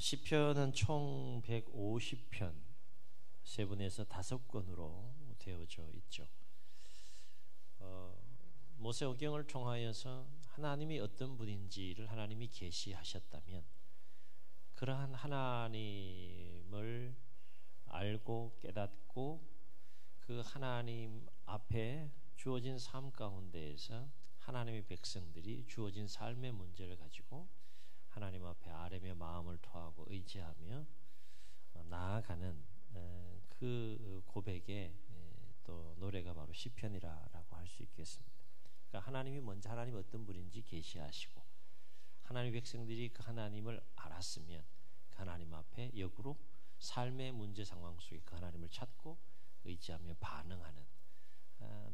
시편은 총 150편, 세 분에서 5권으로 되어져 있죠. 모세오경을 통하여서 하나님이 어떤 분인지를 하나님이 계시하셨다면 그러한 하나님을 알고 깨닫고 그 하나님 앞에 주어진 삶 가운데에서 하나님의 백성들이 주어진 삶의 문제를 가지고 하나님 앞에 아뢰며 마음을 토하고 의지하며 나아가는 그 고백의 또 노래가 바로 시편이라고 할 수 있겠습니다. 그러니까 하나님이 먼저 하나님이 어떤 분인지 계시하시고 하나님의 백성들이 그 하나님을 알았으면 그 하나님 앞에 역으로 삶의 문제 상황 속에 그 하나님을 찾고 의지하며 반응하는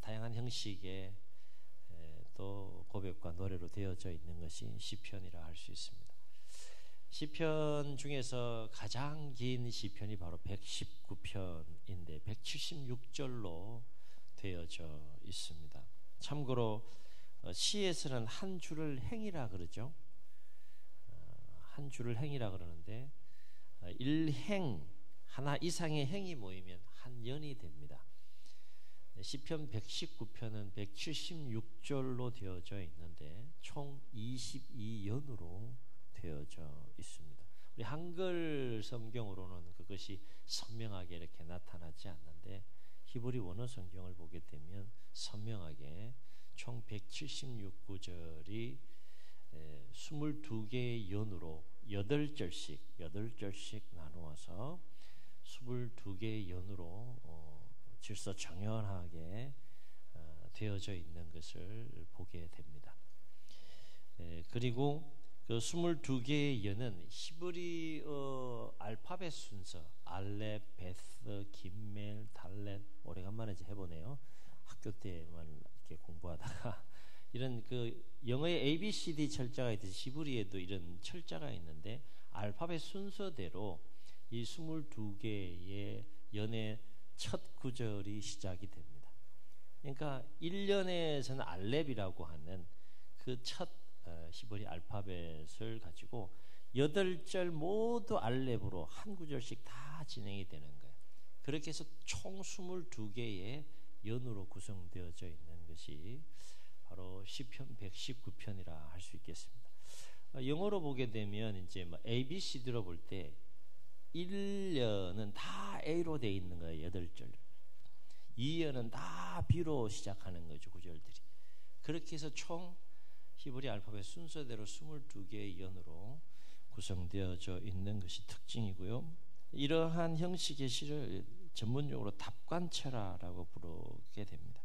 다양한 형식의 또 고백과 노래로 되어져 있는 것이 시편이라 할 수 있습니다. 시편 중에서 가장 긴 시편이 바로 119편인데 176절로 되어져 있습니다. 참고로 시에서는 한 줄을 행이라 그러죠. 한 줄을 행이라 그러는데 일행 하나 이상의 행이 모이면 한 연이 됩니다. 시편 119편은 176절로 되어져 있는데 총 22연으로 되어져 있습니다. 우리 한글 성경으로는 그것이 선명하게 이렇게 나타나지 않는데 히브리 원어 성경을 보게 되면 선명하게 총 176구절이 22개의 연으로 8절씩 나누어서 22개의 연으로 질서 정연하게 되어져 있는 것을 보게 됩니다. 그리고 그 22개의 연은 히브리어 알파벳 순서 알렙, 베스, 김멜, 달렛 오래간만에 이제 해보네요. 학교 때만 이렇게 공부하다가 이런 그 영어의 ABCD 철자가 있듯이 히브리에도 이런 철자가 있는데 알파벳 순서대로 이 22개의 연의 첫 구절이 시작이 됩니다. 그러니까 1년에서는 알렙이라고 하는 그 첫 히브리 알파벳을 가지고 8절 모두 알렙으로 한 구절씩 다 진행이 되는 거예요. 그렇게 해서 총 22개의 연으로 구성되어져 있는 것이 바로 시편 119편이라 할 수 있겠습니다. 영어로 보게 되면 이제 ABCD로 볼 때 1년은 다 A로 되어 있는 거예요. 8절. 2년은 다 B로 시작하는 거죠. 구절들이. 그렇게 해서 총 히브리 알파벳 순서대로 22개의 연으로 구성되어져 있는 것이 특징이고요. 이러한 형식의 시를 전문용어로 답관체라라고 부르게 됩니다.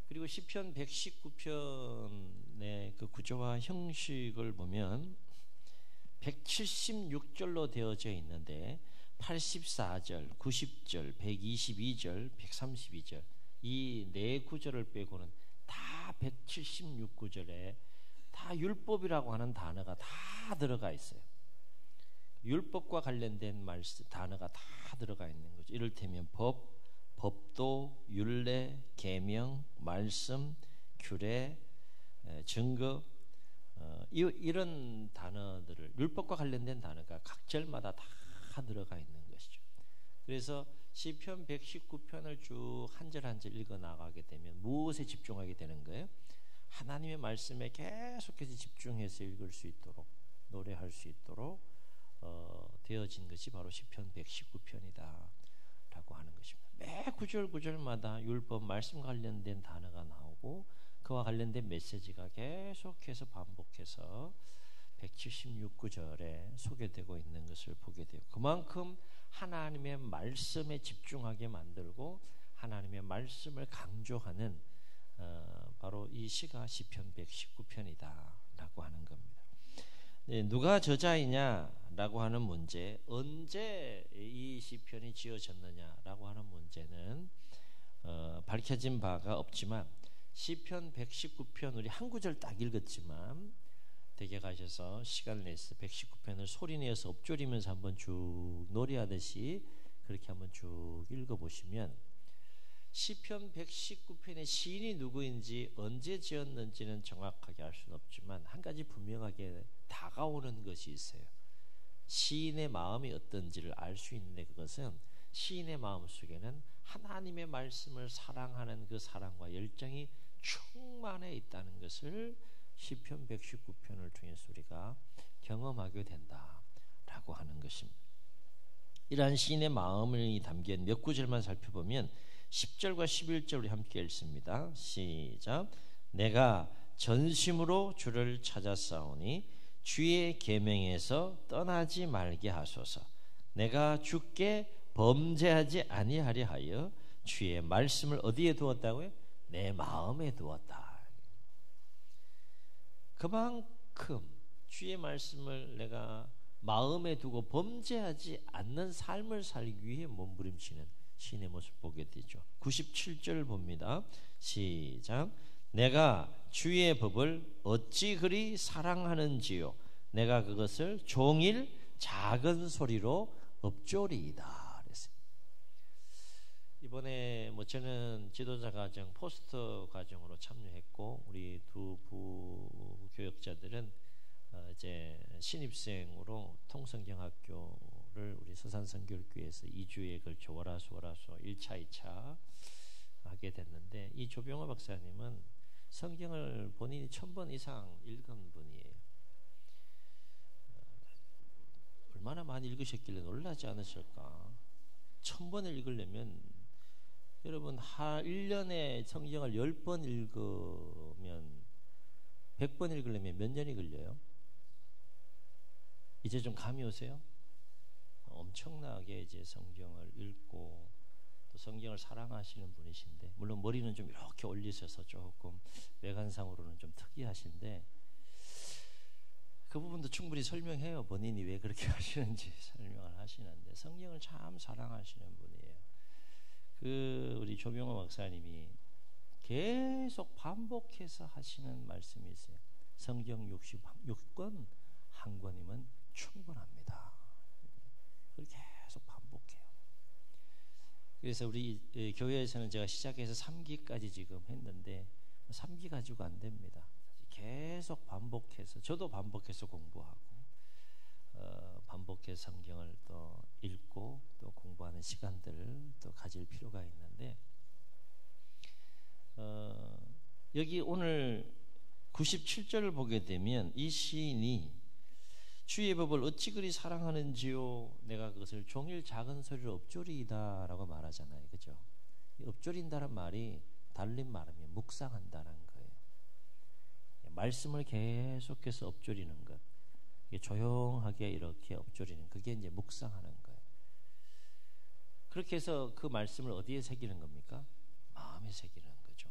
그리고 시편 119편의 그 구조와 형식을 보면 176절로 되어져 있는데 84절, 90절, 122절, 132절 이 네 구절을 빼고는 다 176구절에 다 율법이라고 하는 단어가 다 들어가 있어요. 율법과 관련된 단어가 다 들어가 있는 거죠. 이를테면 법도, 율례, 계명, 말씀, 규례, 증거 이런 단어들을 율법과 관련된 단어가 각 절마다 다 들어가 있는 것이죠. 그래서 시편 119편을 쭉 한 절 한 절 읽어 나가게 되면 무엇에 집중하게 되는 거예요? 하나님의 말씀에 계속해서 집중해서 읽을 수 있도록 노래할 수 있도록 되어진 것이 바로 시편 119편이다 라고 하는 것입니다. 매 구절 구절마다 율법 말씀 관련된 단어가 나오고 그와 관련된 메시지가 계속해서 반복해서 176구절에 소개되고 있는 것을 보게 돼요. 그만큼 하나님의 말씀에 집중하게 만들고 하나님의 말씀을 강조하는 바로 이 시가 시편 119편이다 라고 하는 겁니다. 누가 저자이냐라고 하는 문제, 언제 이 시편이 지어졌느냐라고 하는 문제는 밝혀진 바가 없지만 시편 119편 우리 한 구절 딱 읽었지만 댁에 가셔서 시간을 내서 119편을 소리내어서 엎조리면서 한번 쭉 노래하듯이 그렇게 한번 쭉 읽어보시면 시편 119편의 시인이 누구인지 언제 지었는지는 정확하게 알 수는 없지만 한 가지 분명하게 다가오는 것이 있어요. 시인의 마음이 어떤지를 알 수 있는데, 그것은 시인의 마음 속에는 하나님의 말씀을 사랑하는 그 사랑과 열정이 충만해 있다는 것을 시편 119편을 통해서 우리가 경험하게 된다라고 하는 것입니다. 이러한 시인의 마음이 담긴 몇 구절만 살펴보면 10절과 11절 우리 함께 읽습니다. 시작. 내가 전심으로 주를 찾았사오니 주의 계명에서 떠나지 말게 하소서. 내가 주께 범죄하지 아니하려 하여 주의 말씀을 어디에 두었다고요? 내 마음에 두었다. 그만큼 주의 말씀을 내가 마음에 두고 범죄하지 않는 삶을 살기 위해 몸부림치는 시인의 모습 보게 되죠. 97절 봅니다. 시작. 내가 주의 법을 어찌 그리 사랑하는지요. 내가 그것을 종일 작은 소리로 엎조리이다. 그랬어요. 이번에 저는 지도자 과정, 포스터 과정으로 참여했고, 우리 두 부교역자들은 이제 신입생으로 통성경학교를 우리 서산성결교회에서 2주에 걸쳐 월화수 1차 2차 하게 됐는데, 이 조병호 박사님은 성경을 본인이 1000번 이상 읽은 분이에요. 얼마나 많이 읽으셨길래 놀라지 않으실까. 1000번을 읽으려면, 여러분 1년에 성경을 10번 읽으면 100번 읽으려면 몇 년이 걸려요? 이제 좀 감이 오세요? 엄청나게 이제 성경을 읽고 또 성경을 사랑하시는 분이신데, 물론 머리는 좀 이렇게 올리셔서 조금 외관상으로는 좀 특이하신데, 그 부분도 충분히 설명해요. 본인이 왜 그렇게 하시는지 설명을 하시는데, 성경을 참 사랑하시는 분이에요. 우리 조병호 박사님이 계속 반복해서 하시는 말씀이 있어요. 성경 66권 한 권이면 충분합니다. 그걸 계속 반복해요. 그래서 우리 교회에서는 제가 시작해서 3기까지 지금 했는데 3기 가지고 안 됩니다. 계속 반복해서, 저도 반복해서 공부하고 반복해서 성경을 또 읽고 또 공부하는 시간들을 또 가질 필요가 있는데, 여기 오늘 97절을 보게 되면 이 시인이 주의 법을 어찌 그리 사랑하는지요. 내가 그것을 종일 작은 소리로 엎조리이다 라고 말하잖아요. 그죠? 엎조린다는 말이 달린 말하면 묵상한다는 거예요. 말씀을 계속해서 엎조리는 것, 조용하게 이렇게 엎조리는, 그게 이제 묵상하는 거예요. 그렇게 해서 그 말씀을 어디에 새기는 겁니까? 마음에 새기는 거죠.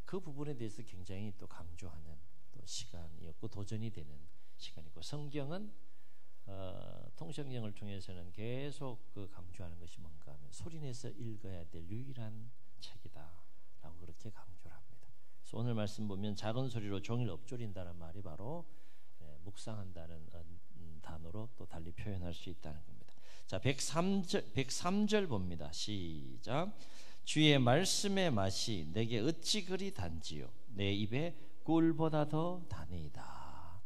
그 부분에 대해서 굉장히 또 강조하는 또 시간이었고, 도전이 되는 시간이고, 성경은 통성경을 통해서는 계속 그 강조하는 것이 뭔가 하면 소리내서 읽어야 될 유일한 책이다 라고 그렇게 강조를 합니다. 그래서 오늘 말씀 보면 작은 소리로 종일 엎조린다는 말이 바로 묵상한다는 단어로 또 달리 표현할 수 있다는 겁니다. 자, 103절 봅니다. 시작. 주의 말씀의 맛이 내게 어찌 그리 단지요. 내 입에 꿀보다 더 다니이다.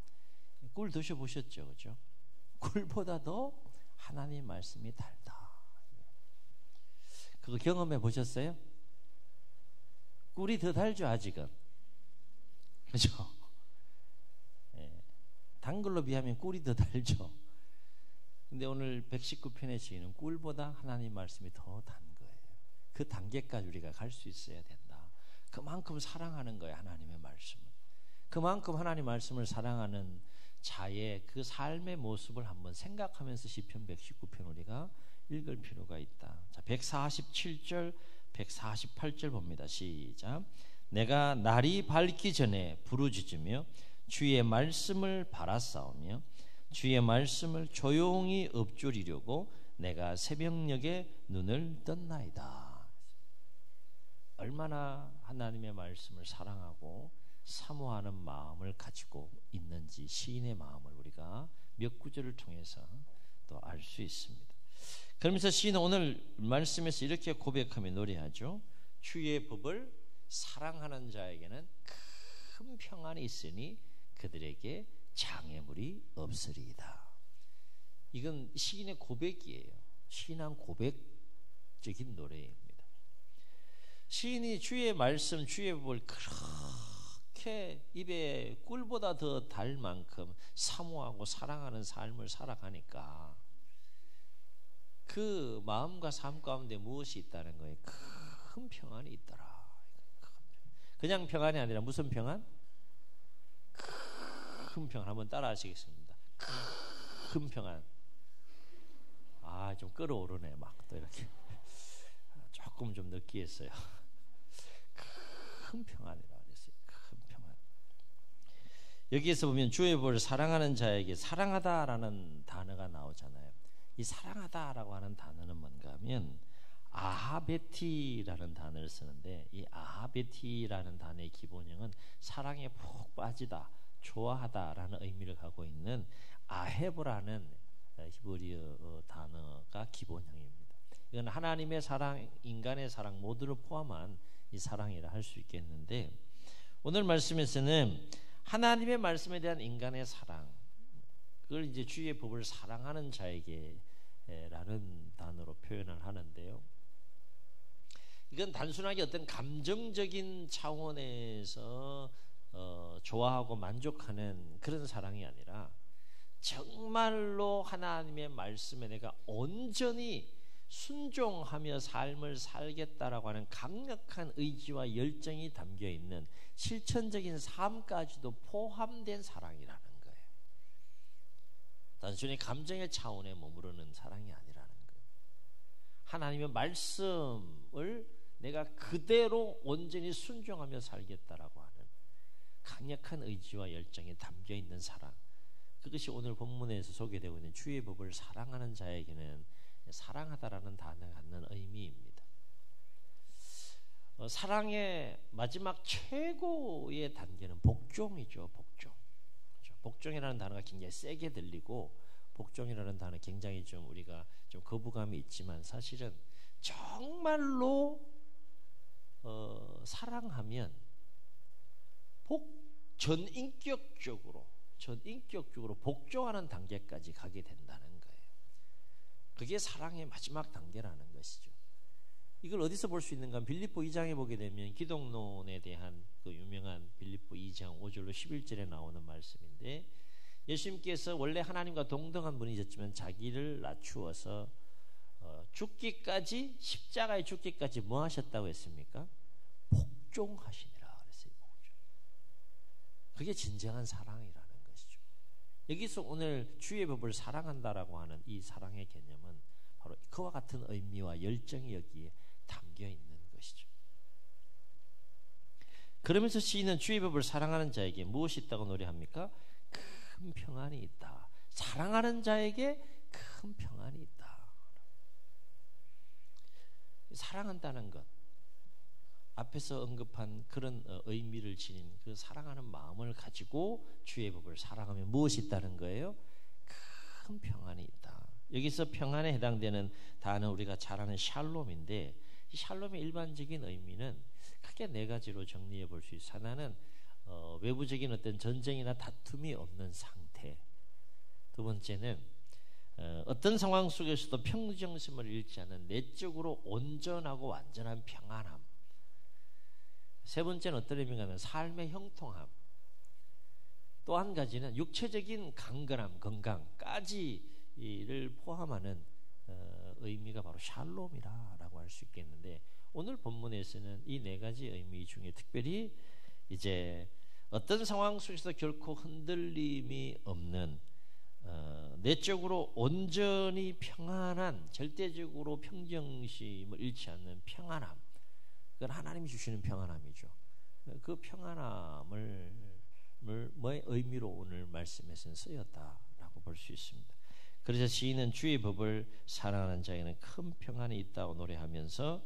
꿀 드셔보셨죠? 그죠? 꿀보다 더 하나님 말씀이 달다. 그거 경험해 보셨어요? 꿀이 더 달죠, 아직은. 그죠? 단 걸로 비하면 꿀이 더 달죠. 근데 오늘 119편의 시인은 꿀보다 하나님 말씀이 더 단 거예요. 그 단계까지 우리가 갈 수 있어야 된다. 그만큼 사랑하는 거예요, 하나님의 말씀을. 그만큼 하나님 말씀을 사랑하는 자의 그 삶의 모습을 한번 생각하면서 시편 119편 우리가 읽을 필요가 있다. 자, 147절 148절 봅니다. 시작. 내가 날이 밝기 전에 부르짖으며 주의 말씀을 바라싸우며 주의 말씀을 조용히 엎조리려고 내가 새벽녘에 눈을 떴나이다. 얼마나 하나님의 말씀을 사랑하고 사모하는 마음을 가지고 있는지, 시인의 마음을 우리가 몇 구절을 통해서 또 알 수 있습니다. 그러면서 시인은 오늘 말씀에서 이렇게 고백하며 노래하죠. 주의 법을 사랑하는 자에게는 큰 평안이 있으니 그들에게 장애물이 없으리이다. 이건 시인의 고백이에요. 신앙 고백적인 노래입니다. 시인이 주의 말씀, 주의 법을 그렇게 입에 꿀보다 더 달 만큼 사모하고 사랑하는 삶을 살아가니까 그 마음과 삶 가운데 무엇이 있다는 거예요? 큰 평안이 있더라. 그냥 평안이 아니라 무슨 평안? 큰 평안. 한번 따라 하시겠습니다. 큰 평안. 좀 끌어오르네. 막 또 이렇게 조금 좀 느끼했어요. 큰 평안이라 그랬어요. 큰 평안. 여기에서 보면 주의 법을 사랑하는 자에게 사랑하다라는 단어가 나오잖아요. 이 사랑하다라고 하는 단어는 뭔가 하면 아하베티라는 단어를 쓰는데, 이 아하베티라는 단어의 기본형은 사랑에 푹 빠지다, 좋아하다라는 의미를 갖고 있는 아헤브라는 히브리어 단어가 기본형입니다. 이건 하나님의 사랑, 인간의 사랑 모두를 포함한 이 사랑이라 할 수 있겠는데, 오늘 말씀에서는 하나님의 말씀에 대한 인간의 사랑, 그걸 이제 주의 법을 사랑하는 자에게 라는 단어로 표현을 하는데요. 이건 단순하게 어떤 감정적인 차원에서 좋아하고 만족하는 그런 사랑이 아니라 정말로 하나님의 말씀에 내가 온전히 순종하며 삶을 살겠다라고 하는 강력한 의지와 열정이 담겨 있는 실천적인 삶까지도 포함된 사랑이라는 거예요. 단순히 감정의 차원에 머무르는 사랑이 아니라는 거예요. 하나님의 말씀을 내가 그대로 온전히 순종하며 살겠다라고 하는 강력한 의지와 열정이 담겨 있는 사랑, 그것이 오늘 본문에서 소개되고 있는 주의 법을 사랑하는 자에게는 사랑하다라는 단어가 갖는 의미입니다. 사랑의 마지막 최고의 단계는 복종이죠. 복종. 그렇죠? 복종이라는 단어가 굉장히 세게 들리고, 복종이라는 단어 굉장히 좀 우리가 좀 거부감이 있지만, 사실은 정말로 사랑하면 전인격적으로 복종하는 단계까지 가게 된다는 거예요. 그게 사랑의 마지막 단계라는 것이죠. 이걸 어디서 볼 수 있는가? 빌립보 2장에 보게 되면 기독론에 대한 그 유명한 빌립보 2장 5절로 11절에 나오는 말씀인데, 예수님께서 원래 하나님과 동등한 분이셨지만 자기를 낮추어서 죽기까지, 십자가에 죽기까지 뭐 하셨다고 했습니까? 복종하시니라 그랬어요. 복종. 그게 진정한 사랑이라는 것이죠. 여기서 오늘 주의 법을 사랑한다라고 하는 이 사랑의 개념은 바로 그와 같은 의미와 열정이 여기에 담겨 있는 것이죠. 그러면서 시인은 주의 법을 사랑하는 자에게 무엇이 있다고 노래합니까? 큰 평안이 있다. 사랑하는 자에게 큰 평안이 있다. 사랑한다는 것, 앞에서 언급한 그런 의미를 지닌 그 사랑하는 마음을 가지고 주의 법을 사랑하면 무엇이 있다는 거예요? 큰 평안이 있다. 여기서 평안에 해당되는 단어 우리가 잘 아는 샬롬인데, 이 샬롬의 일반적인 의미는 크게 네 가지로 정리해 볼 수 있어요. 하나는 외부적인 어떤 전쟁이나 다툼이 없는 상태. 두 번째는 어떤 상황 속에서도 평정심을 잃지 않는 내적으로 온전하고 완전한 평안함. 세 번째는 어떤 의미가 하면 삶의 형통함. 또 한 가지는 육체적인 강건함, 건강까지를 포함하는 의미가 바로 샬롬이라고 할 수 있겠는데, 오늘 본문에서는 이 네 가지 의미 중에 특별히 이제 어떤 상황 속에서 결코 흔들림이 없는 내적으로 온전히 평안한, 절대적으로 평정심을 잃지 않는 평안함, 그건 하나님이 주시는 평안함이죠. 그 평안함을 뭐의 의미로 오늘 말씀에서는 쓰였다라고 볼 수 있습니다. 그래서 시인은 주의 법을 사랑하는 자에게는 큰 평안이 있다고 노래하면서,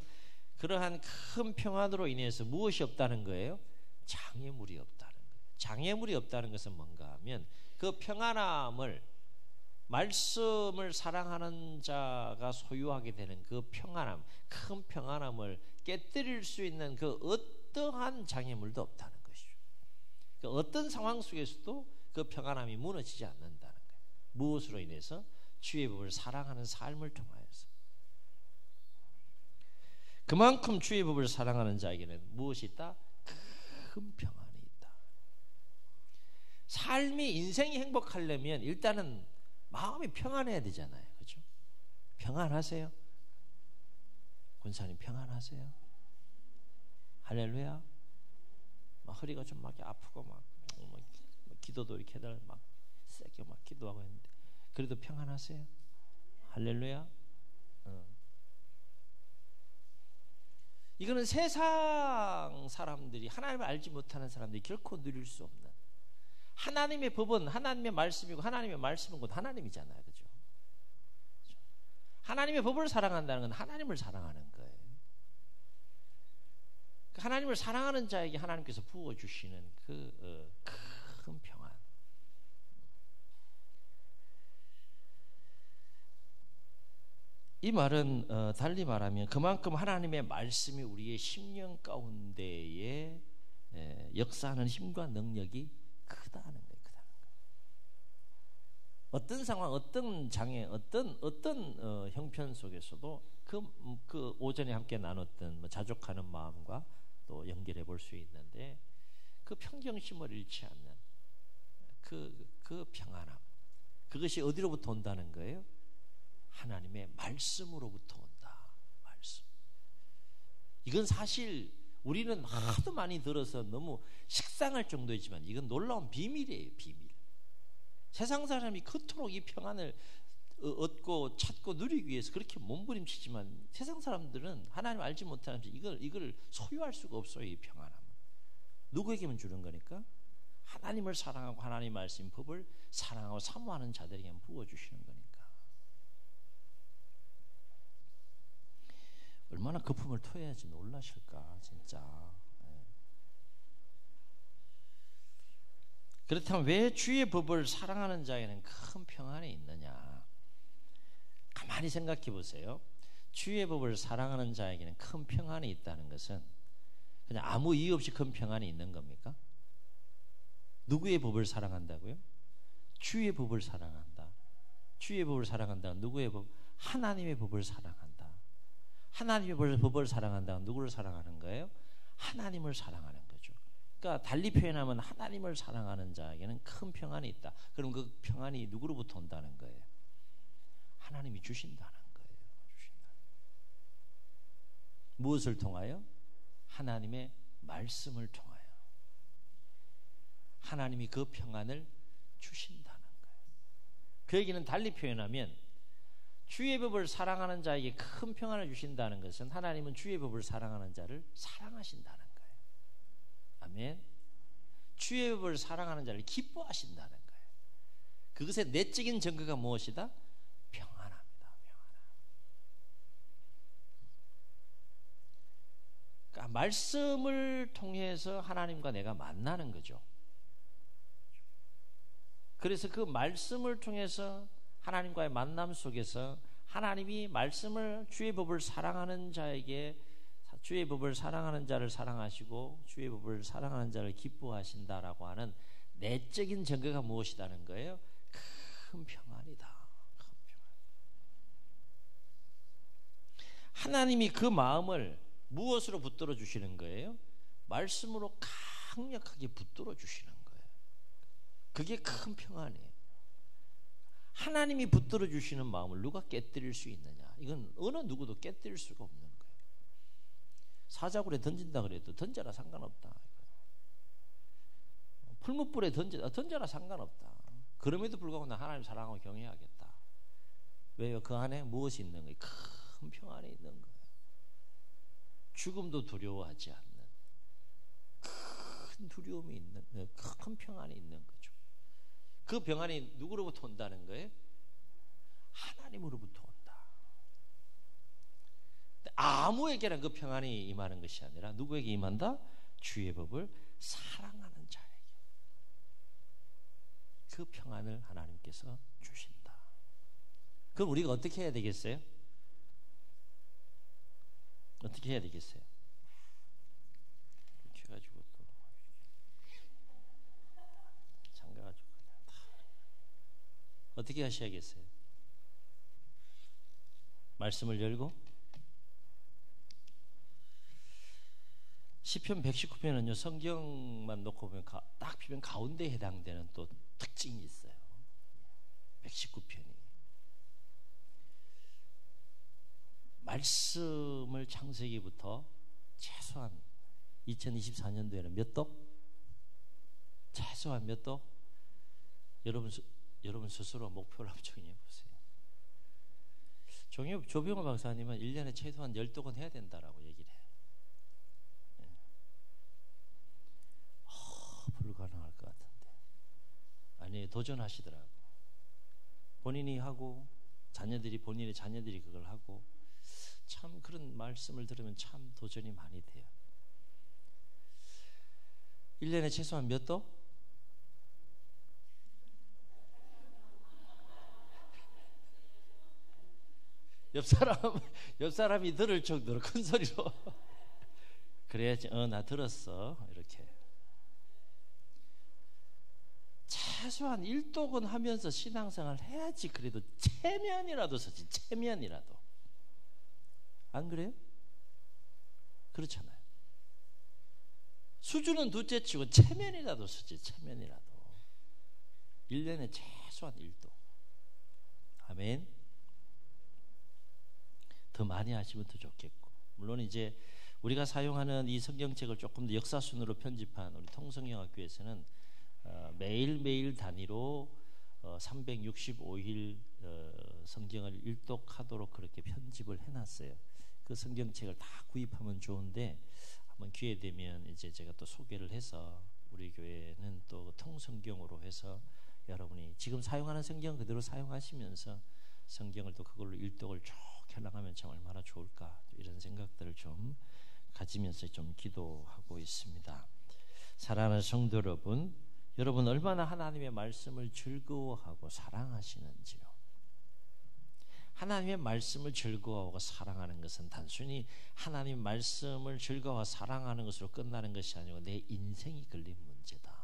그러한 큰 평안으로 인해서 무엇이 없다는 거예요? 장애물이 없다는 거예요. 장애물이 없다는 것은 뭔가 하면 그 평안함을, 말씀을 사랑하는 자가 소유하게 되는 그 평안함, 큰 평안함을 깨뜨릴 수 있는 그 어떠한 장애물도 없다는 것이죠. 그 어떤 상황 속에서도 그 평안함이 무너지지 않는다는 거예요. 무엇으로 인해서? 주의 법을 사랑하는 삶을 통하여서. 그만큼 주의 법을 사랑하는 자에게는 무엇이 있다? 큰 평안이 있다. 삶이, 인생이 행복하려면 일단은 마음이 평안해야 되잖아요. 그렇죠? 평안하세요? 군사님 평안하세요? 할렐루야. 막 허리가 좀 막 아프고 막 기도도 이렇게 막 세게 막 기도하고 했는데 그래도 평안하세요? 할렐루야. 이거는 세상 사람들이, 하나님을 알지 못하는 사람들이 결코 누릴 수 없는, 하나님의 법은 하나님의 말씀이고 하나님의 말씀은 곧 하나님이잖아요. 그죠? 하나님의 법을 사랑한다는 건 하나님을 사랑하는 거예요. 하나님을 사랑하는 자에게 하나님께서 부어주시는 그 큰 평안. 이 말은 달리 말하면 그만큼 하나님의 말씀이 우리의 심령 가운데에 역사하는 힘과 능력이 크다는 거예요. 어떤 상황, 어떤 장애, 어떤 형편 속에서도 그 오전에 함께 나눴던 자족하는 마음과 또 연결해 볼 수 있는데, 그 평정심을 잃지 않는 그 평안함, 그것이 어디로부터 온다는 거예요? 하나님의 말씀으로부터 온다. 말씀. 이건 사실 우리는 하도 많이 들어서 너무 식상할 정도이지만 이건 놀라운 비밀이에요. 비밀. 세상 사람이 그토록 이 평안을 얻고 찾고 누리기 위해서 그렇게 몸부림치지만 세상 사람들은 하나님 알지 못하는 이걸 소유할 수가 없어요. 이 평안함. 누구에게만 주는 거니까? 하나님을 사랑하고 하나님 말씀 법을 사랑하고 사모하는 자들에게만 부어주시는 거니까. 얼마나 거품을 토해야지 놀라실까 진짜. 그렇다면 왜 주의 법을 사랑하는 자에게는 큰 평안이 있느냐? 가만히 생각해 보세요. 주의 법을 사랑하는 자에게는 큰 평안이 있다는 것은 그냥 아무 이유 없이 큰 평안이 있는 겁니까? 누구의 법을 사랑한다고요? 주의 법을 사랑한다. 주의 법을 사랑한다는 누구의 법? 하나님의 법을 사랑한다. 하나님의 법을 사랑한다는 누구를 사랑하는 거예요? 하나님을 사랑하는 거죠. 그러니까 달리 표현하면 하나님을 사랑하는 자에게는 큰 평안이 있다. 그럼 그 평안이 누구로부터 온다는 거예요? 하나님이 주신다는 거예요. 무엇을 통하여? 하나님의 말씀을 통하여 하나님이 그 평안을 주신다는 거예요. 그 얘기는 달리 표현하면 주의 법을 사랑하는 자에게 큰 평안을 주신다는 것은 하나님은 주의 법을 사랑하는 자를 사랑하신다는 거예요. 아멘. 주의 법을 사랑하는 자를 기뻐하신다는 거예요. 그것의 내적인 증거가 무엇이다? 평안합니다. 평안함. 그러니까 말씀을 통해서 하나님과 내가 만나는 거죠. 그래서 그 말씀을 통해서 하나님과의 만남 속에서 하나님이 말씀을, 주의 법을 사랑하는 자에게 주의 법을 사랑하는 자를 사랑하시고 주의 법을 사랑하는 자를 기뻐하신다라고 하는 내적인 증거가 무엇이라는 거예요? 큰 평안이다. 큰 평안. 하나님이 그 마음을 무엇으로 붙들어 주시는 거예요? 말씀으로 강력하게 붙들어 주시는 거예요. 그게 큰 평안이에요. 하나님이 붙들어 주시는 마음을 누가 깨뜨릴 수 있느냐? 이건 어느 누구도 깨뜨릴 수가 없는 거예요. 사자굴에 던진다 그래도 던져라 상관없다. 풀무불에 던져라 상관없다. 그럼에도 불구하고 나 하나님 사랑하고 경외하겠다. 왜요? 그 안에 무엇이 있는 거예요? 큰 평안이 있는 거예요. 죽음도 두려워하지 않는 큰 두려움이 있는, 큰 평안이 있는 거죠. 그 평안이 누구로부터 온다는 거예요? 하나님으로부터 온다. 아무에게나 그 평안이 임하는 것이 아니라 누구에게 임한다? 주의 법을 사랑하는 자에게 그 평안을 하나님께서 주신다. 그럼 우리가 어떻게 해야 되겠어요? 어떻게 해야 되겠어요? 이렇게 해가지고 또 잠가가지고 어떻게 하셔야겠어요? 말씀을 열고 시편 119편은요 성경만 놓고 보면 딱 비면 가운데에 해당되는 또 특징이 있어요. 119편이 말씀을 창세기부터 최소한 2024년도에는 몇 독? 최소한 몇 독? 여러분 스스로 목표를 한번 정해 보세요. 조병호 박사님은 1년에 최소한 10독은 해야 된다라고 얘기를 해요. 불가능할 것 같은데. 아니, 도전하시더라고. 본인이 하고 본인의 자녀들이 그걸 하고, 참 그런 말씀을 들으면 참 도전이 많이 돼요. 1년에 최소한 몇 독? 옆 사람이 들을 정도로 큰 소리로 그래야지. 나 들었어. 이렇게 최소한 1독은 하면서 신앙생활 해야지. 그래도 체면이라도 서지. 체면이라도. 안 그래요? 그렇잖아요. 수준은 둘째치고 체면이라도 서지. 체면이라도. 1년에 최소한 1독. 아멘. 더 많이 하시면 더 좋겠고, 물론 이제 우리가 사용하는 이 성경책을 조금 더 역사순으로 편집한 우리 통성영학교에서는 매일매일 단위로 365일 성경을 일독하도록 그렇게 편집을 해놨어요. 그 성경책을 다 구입하면 좋은데, 한번 기회 되면 이제 제가 또 소개를 해서, 우리 교회는 또 통성경으로 해서 여러분이 지금 사용하는 성경 그대로 사용하시면서 성경을 또 그걸로 일독을 쭉 해나가면 참 얼마나 좋을까, 이런 생각들을 좀 가지면서 좀 기도하고 있습니다. 사랑하는 성도 여러분 얼마나 하나님의 말씀을 즐거워하고 사랑하시는지요. 하나님의 말씀을 즐거워하고 사랑하는 것은 단순히 하나님 말씀을 즐거워하고 사랑하는 것으로 끝나는 것이 아니고 내 인생이 걸린 문제다.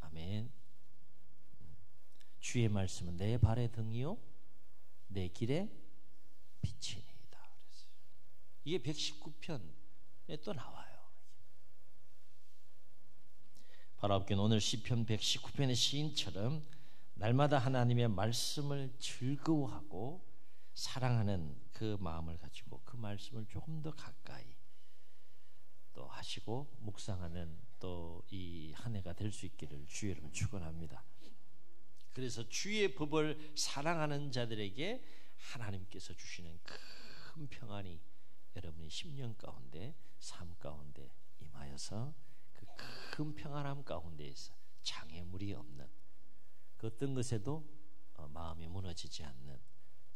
아멘. 주의 말씀은 내 발의 등이요 내 길의 빛이니이다. 그랬어요. 이게 119편에 또 나와요. 바로 앞에는 오늘 시편 119편의 시인처럼 날마다 하나님의 말씀을 즐거워하고 사랑하는 그 마음을 가지고 그 말씀을 조금 더 가까이 또 하시고 묵상하는 또 이 한 해가 될 수 있기를 주의 이름으로 축원합니다. 그래서 주의 법을 사랑하는 자들에게 하나님께서 주시는 큰 평안이 여러분의 10년 가운데, 삶 가운데 임하여서 그 큰 평안함 가운데에서 장애물이 없는, 그 어떤 것에도 마음이 무너지지 않는,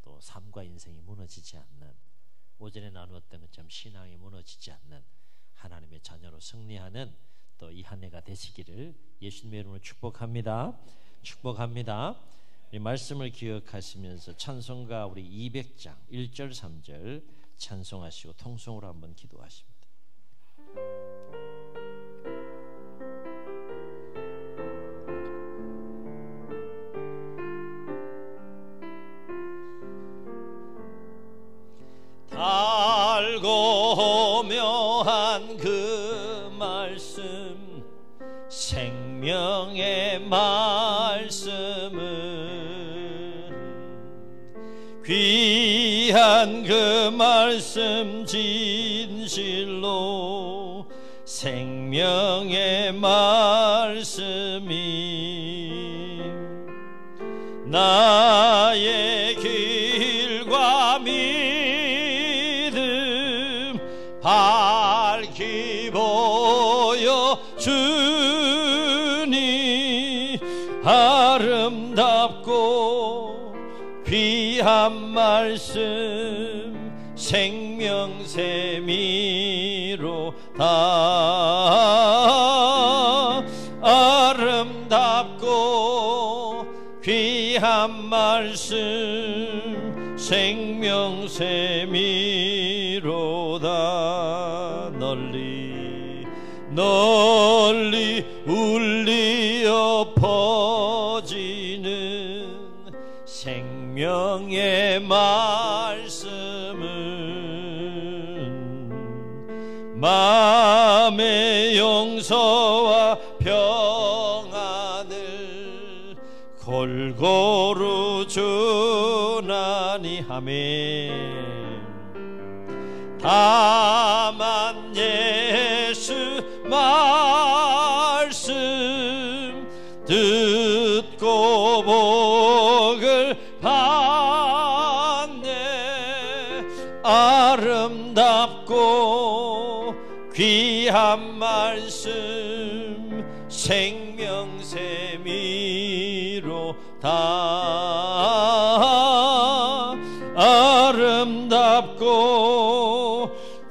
또 삶과 인생이 무너지지 않는, 오전에 나누었던 것처럼 신앙이 무너지지 않는 하나님의 자녀로 승리하는 또 이 한 해가 되시기를 예수님의 이름으로 축복합니다. 축복합니다. 이 말씀을 기억하시면서 찬송가 우리 200장 1절 3절 찬송하시고 통성으로 한번 기도하십니다. 달고 묘한 그 말씀, 생명의 말씀은 귀한 그 말씀 진실로 생명의 말씀이 나의 길과 믿음 밝히 보여주니 아름답고 귀한 말씀 생명샘이로다. 아름답고 귀한 말씀 생명샘이로다. 널리 울리어 퍼지는 생명샘 생명의 말씀은 마음의 용서와 평안을 골고루 주나니. 아멘. 다만 예수 말씀 듣고 복을 받네. 아름답고 귀한 말씀 생명샘이로다. 아름답고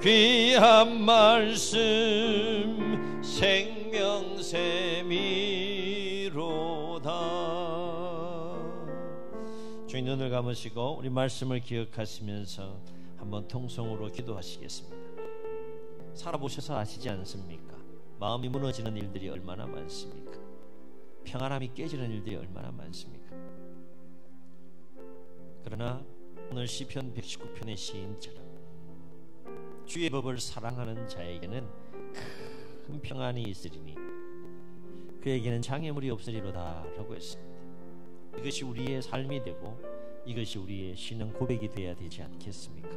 귀한 말씀 생명샘이로다. 주님 눈을 감으시고 우리 말씀을 기억하시면서 한번 통성으로 기도하시겠습니다. 살아보셔서 아시지 않습니까? 마음이 무너지는 일들이 얼마나 많습니까? 평안함이 깨지는 일들이 얼마나 많습니까? 그러나 오늘 시편 119편의 시인처럼 주의 법을 사랑하는 자에게는 큰 평안이 있으리니 그에게는 장애물이 없으리로다 라고 했습니다. 이것이 우리의 삶이 되고 이것이 우리의 신앙 고백이 되어야 되지 않겠습니까?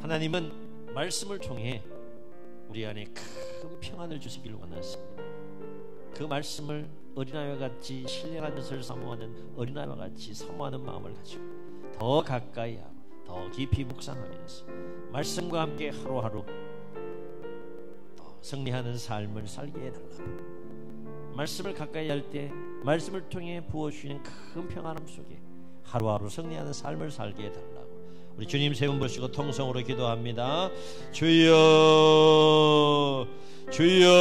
하나님은 말씀을 통해 우리 안에 큰 평안을 주시기를 원하십니다. 그 말씀을 어린아이와 같이 신령한 것을 사모하는 어린아이와 같이 사모하는 마음을 가지고 더 가까이 하고 더 깊이 묵상하면서 말씀과 함께 하루하루 더 승리하는 삶을 살게 해달라고. 말씀을 가까이 할 때 말씀을 통해 부어주시는 큰 평안함 속에 하루하루 승리하는 삶을 살게 해달라고. 우리 주님 세 분 보시고 통성으로 기도합니다. 주여 주여